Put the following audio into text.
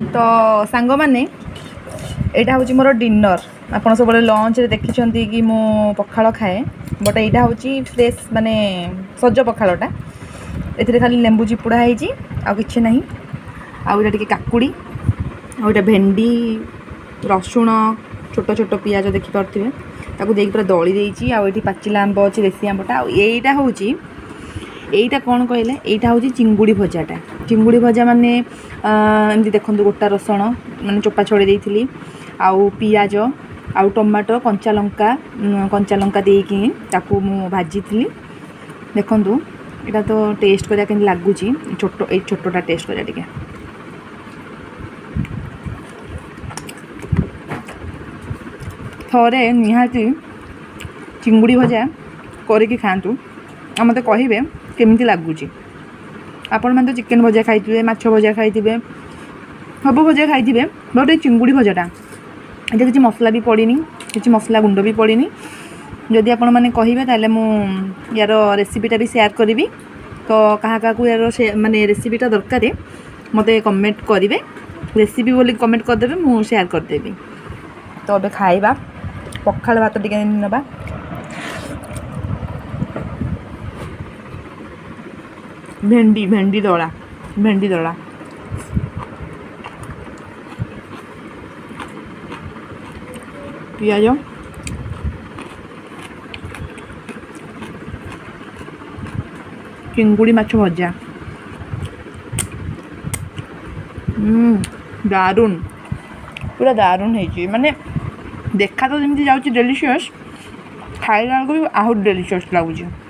तो सांग मैंने यहाँ हूँ मोर डिनर आप सब लंच देखी कि मु पखाड़ खाए बट यहाँ हूँ फ्रेश माने सज पखाड़टा ए खाली लेंबू चिपुड़ा होती कि ना आउटा टे काकुड़ी आउटा भेंडी रसुण छोट छोट पियाज देखिपे ताकू देख पूरा दली देती आठी पाचिला आंब अच्छी देसी आंबटा आईटा हूँ यहीटा कौन कहले यहाँ हूँ चिंगुड़ी भजाटा चिंगुड़ी भजा माने एमती देखो गोटा रसुण माने चोपा छड़े देती आउ पियाज आउ टमाटो कंचा लंका देकी ताकू मु भाजी थी देखु यहाँ तो टेस्ट करा के लगुच छोट ये छोटा टेस्ट करा टे थोड़े निहाती चिंगुड़ी भजा करके खातु आ मत कहे केमती लगुच आपण मैंने तो चिकेन भजा खाई माछ भजा खाई सब भजा खाई बट ये चिंगुड़ी भजाटा ये किसी मसला भी पड़नी किसी मसला गुंड भी पड़नी जदि आपण मैंने कहे ताले मु यार रेसिपीटा भी शेयर करी तो क्या क्या यार माने रेसिपीटा दरकार मत कमेंट करेंगे रेसिपी बोली कमेंट करदे मु शेयर करदेवी तो अबे खाइबा पखाड़ भात टिके नबा भेंडी भेंडी दला पियाज चिंगुड़ी माछ भजा दारुण पूरा दारुण है माने देखा तो जमी जाऊँगी डेलीशियस खाइला बेलू भी आहु डेलीशियस लगुच।